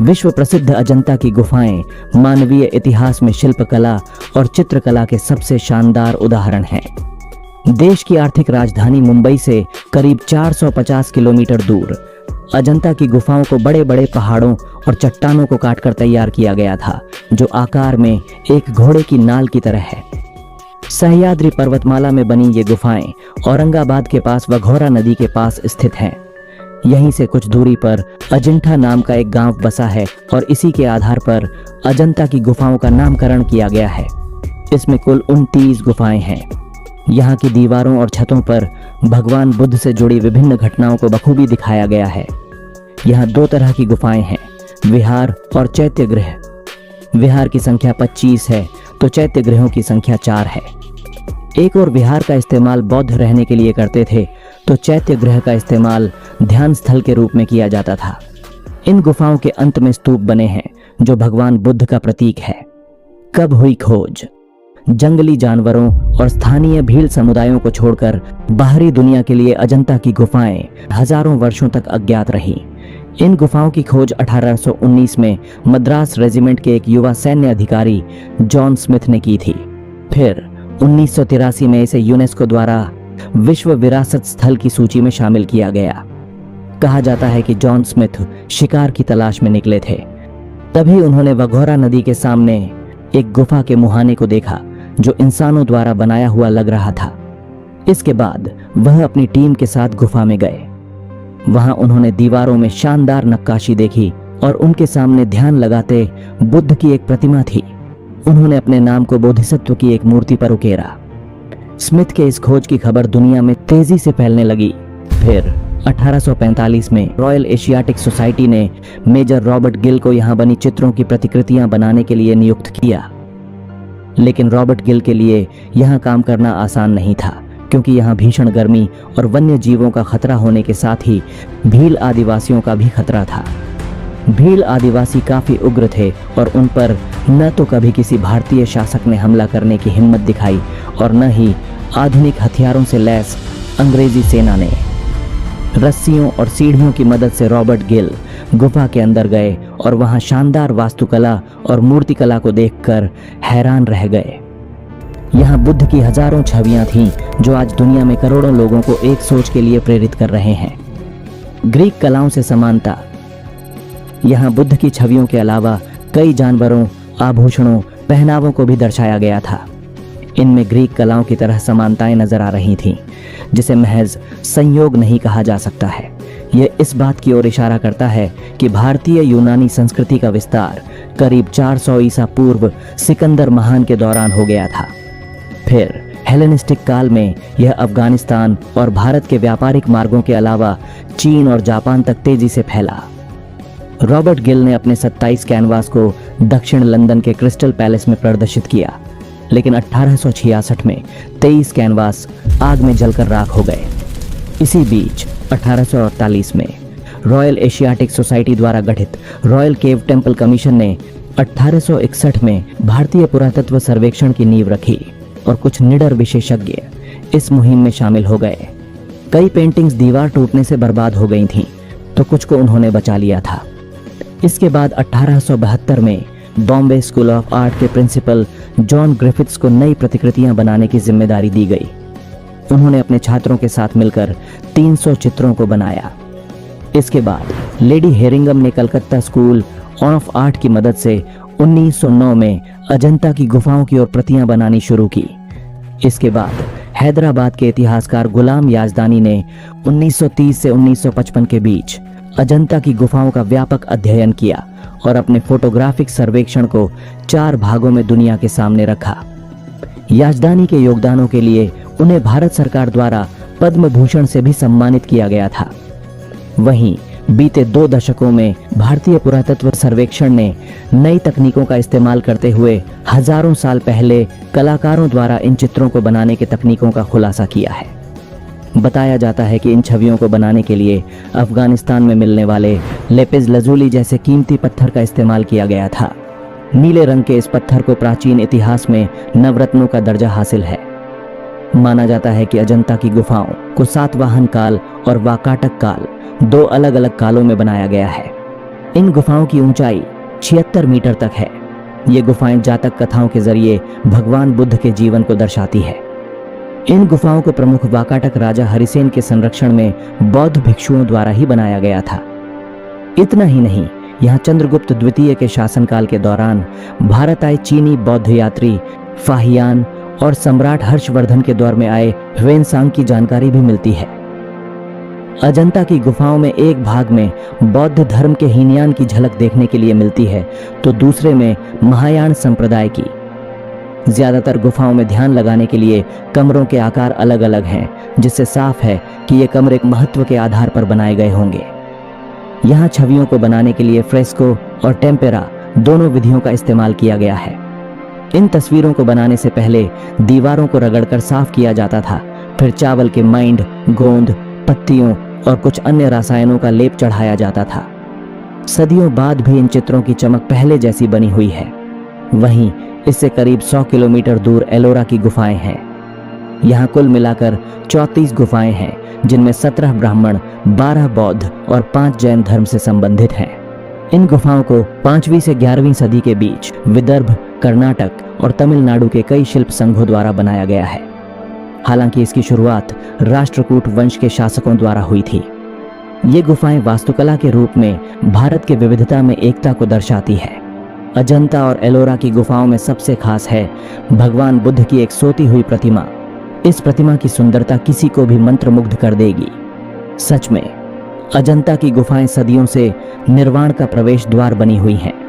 विश्व प्रसिद्ध अजंता की गुफाएं मानवीय इतिहास में शिल्पकला और चित्रकला के सबसे शानदार उदाहरण हैं। देश की आर्थिक राजधानी मुंबई से करीब 450 किलोमीटर दूर अजंता की गुफाओं को बड़े बड़े पहाड़ों और चट्टानों को काटकर तैयार किया गया था, जो आकार में एक घोड़े की नाल की तरह है। सह्याद्री पर्वतमाला में बनी ये गुफाएं औरंगाबाद के पास वघौरा नदी के पास स्थित हैं। यहीं से कुछ दूरी पर अजिंठा नाम का एक गांव बसा है और इसी के आधार पर अजंता की गुफाओं का नामकरण किया गया है। इसमें कुल 29 गुफाएं हैं। यहाँ की दीवारों और छतों पर भगवान बुद्ध से जुड़ी विभिन्न घटनाओं को बखूबी दिखाया गया है। यहाँ 2 तरह की गुफाएं हैं, विहार और चैत्य गृह। विहार की संख्या 25 है तो चैत्य गृहों की संख्या 4 है। एक और विहार का इस्तेमाल बौद्ध रहने के लिए करते थे तो चैत्य गृह का इस्तेमाल ध्यान स्थल के रूप में किया जाता था। इन गुफाओं के अंत में स्तूप बने हैं जो भगवान बुद्ध का प्रतीक है। कब हुई खोज? जंगली जानवरों और स्थानीय भील समुदायों को छोड़कर बाहरी दुनिया के लिए अजंता की गुफाएं हजारों वर्षों तक अज्ञात रहीं। इन गुफाओं की खोज 1819 में मद्रास रेजिमेंट के एक युवा सैन्य अधिकारी जॉन स्मिथ ने की थी। फिर 1983 में इसे यूनेस्को द्वारा विश्व विरासत स्थल की सूची में शामिल किया गया। कहा जाता है कि जॉन स्मिथ शिकार की तलाश में निकले थे। तभी उन्होंने वघौरा नदी के सामने एक गुफा के मुहाने को देखा जो इंसानों द्वारा बनाया हुआ लग रहा था। इसके बाद वह अपनी टीम के साथ गुफा में गए। वहां उन्होंने दीवारों में शानदार नक्काशी देखी और उनके सामने ध्यान लगाते बुद्ध की एक प्रतिमा थी। उन्होंने अपने नाम को बोधिसत्व की एक मूर्ति पर उकेरा। स्मिथ के इस खोज की खबर दुनिया में तेजी से फैलने लगी। फिर 1845 में रॉयल एशियाटिक सोसाइटी ने मेजर रॉबर्ट गिल को यहाँ बनी चित्रों की प्रतिकृतियां बनाने के लिए नियुक्त किया। लेकिन रॉबर्ट गिल के लिए यहाँ काम करना आसान नहीं था, क्योंकि यहाँ भीषण गर्मी और वन्य जीवों का खतरा होने के साथ ही भील आदिवासियों का भी खतरा था। भील आदिवासी काफी उग्र थे और उन पर न तो कभी किसी भारतीय शासक ने हमला करने की हिम्मत दिखाई और न ही आधुनिक हथियारों से लैस अंग्रेजी सेना ने। रस्सियों और सीढ़ियों की मदद से रॉबर्ट गिल गुफा के अंदर गए और वहां शानदार वास्तुकला और मूर्तिकला को देखकर हैरान रह गए। यहाँ बुद्ध की हजारों छवियां थीं जो आज दुनिया में करोड़ों लोगों को एक सोच के लिए प्रेरित कर रहे हैं। ग्रीक कलाओं से समानता। यहाँ बुद्ध की छवियों के अलावा कई जानवरों, आभूषणों, पहनावों को भी दर्शाया गया था। इनमें ग्रीक कलाओं की तरह समानताएं नजर आ रही थीं, जिसे महज संयोग नहीं कहा जा सकता है। यह इस बात की ओर इशारा करता है कि भारतीय यूनानी संस्कृति का विस्तार करीब 400 ईसा पूर्व सिकंदर महान के दौरान हो गया था। फिर हेलेनिस्टिक काल में यह अफगानिस्तान और भारत के व्यापारिक मार्गों के अलावा चीन और जापान तक तेजी से फैला। रॉबर्ट गिल ने अपने 27 कैनवास को दक्षिण लंदन के क्रिस्टल पैलेस में प्रदर्शित किया, लेकिन 1866 में 23 कैनवास आग में जलकर राख हो गए। इसी बीच 1848 में रॉयल एशियाटिक सोसाइटी द्वारा गठित रॉयल केव टेम्पल कमीशन ने 1861 में भारतीय पुरातत्व सर्वेक्षण की नींव रखी और कुछ निडर विशेषज्ञ इस मुहिम में शामिल हो गए। कई पेंटिंग्स दीवार टूटने से बर्बाद हो गई थीं, तो कुछ को उन्होंने बचा लिया था। इसके बाद 1872 में बॉम्बे स्कूल ऑफ आर्ट के प्रिंसिपल जॉन ग्रिफिथ्स को नई प्रतिकृतियां बनाने की जिम्मेदारी दी गई। उन्होंने अपने छात्रों के साथ मिलकर 300 चित्रों को बनाया। इसके बाद लेडी हेरिंगम ने कलकत्ता स्कूल ऑफ आर्ट की मदद से 1909 में अजंता की गुफाओं की ओर प्रतियां बनानी शुरू की। इसके बाद हैदराबाद के इतिहासकार गुलाम याजदानी ने 1930 से 1955 के बीच अजंता की गुफाओं का व्यापक अध्ययन किया और अपने फोटोग्राफिक सर्वेक्षण को 4 भागों में दुनिया के सामने रखा। याजदानी के योगदानों के लिए उन्हें भारत सरकार द्वारा पद्म भूषण से भी सम्मानित किया गया था। वहीं बीते 2 दशकों में भारतीय पुरातत्व सर्वेक्षण ने नई तकनीकों का इस्तेमाल करते हुए हजारों साल पहले कलाकारों द्वारा इन चित्रों को बनाने के तकनीकों का खुलासा किया है। बताया जाता है कि इन छवियों को बनाने के लिए अफगानिस्तान में मिलने वाले लेपिज लजूली जैसे कीमती पत्थर का इस्तेमाल किया गया था। नीले रंग के इस पत्थर को प्राचीन इतिहास में नवरत्नों का दर्जा हासिल है। माना जाता है कि अजंता की गुफाओं को सातवाहन काल और वाकाटक काल 2 अलग अलग कालों में बनाया गया है। इन गुफाओं की ऊंचाई 76 मीटर तक है। ये गुफाएं जातक कथाओं के जरिए भगवान बुद्ध के जीवन को दर्शाती है। इन गुफाओं को प्रमुख वाकाटक राजा हरिसेन के संरक्षण में बौद्ध भिक्षुओं द्वारा ही बनाया गया था। इतना ही नहीं, यहाँ चंद्रगुप्त द्वितीय के शासनकाल के दौरान भारत आए चीनी बौद्ध यात्री फाहियान और सम्राट हर्षवर्धन के दौर में आए ह्वेनसांग की जानकारी भी मिलती है। अजंता की गुफाओं में एक भाग में बौद्ध धर्म के हीनयान की झलक देखने के लिए मिलती है, तो दूसरे में महायान संप्रदाय की। ज्यादातर गुफाओं में ध्यान लगाने के लिए कमरों के आकार अलग अलग हैं, जिससे साफ है कि ये कमरे एक महत्व के आधार पर बनाए गए होंगे। यहाँ छवियों को बनाने के लिए फ्रेस्को और टेम्पेरा दोनों विधियों का इस्तेमाल किया गया है। इन तस्वीरों को बनाने से पहले दीवारों को रगड़कर साफ किया जाता था, फिर चावल के माइंड, गोंद, पत्तियों और कुछ अन्य रसायनों का लेप चढ़ाया जाता था। सदियों बाद भी इन चित्रों की चमक पहले जैसी बनी हुई है। वहीं इससे करीब 100 किलोमीटर दूर एलोरा की गुफाएं हैं। यहाँ कुल मिलाकर 34 गुफाएं हैं, जिनमें 17 ब्राह्मण, 12 बौद्ध और 5 जैन धर्म से संबंधित हैं। इन गुफाओं को 5वीं से 11वीं सदी के बीच विदर्भ, कर्नाटक और तमिलनाडु के कई शिल्प संघों द्वारा बनाया गया है। हालांकि इसकी शुरुआत राष्ट्रकूट वंश के शासकों द्वारा हुई थी। ये गुफाएं वास्तुकला के रूप में भारत के विविधता में एकता को दर्शाती है। अजंता और एलोरा की गुफाओं में सबसे खास है भगवान बुद्ध की एक सोती हुई प्रतिमा। इस प्रतिमा की सुंदरता किसी को भी मंत्रमुग्ध कर देगी। सच में अजंता की गुफाएं सदियों से निर्वाण का प्रवेश द्वार बनी हुई हैं।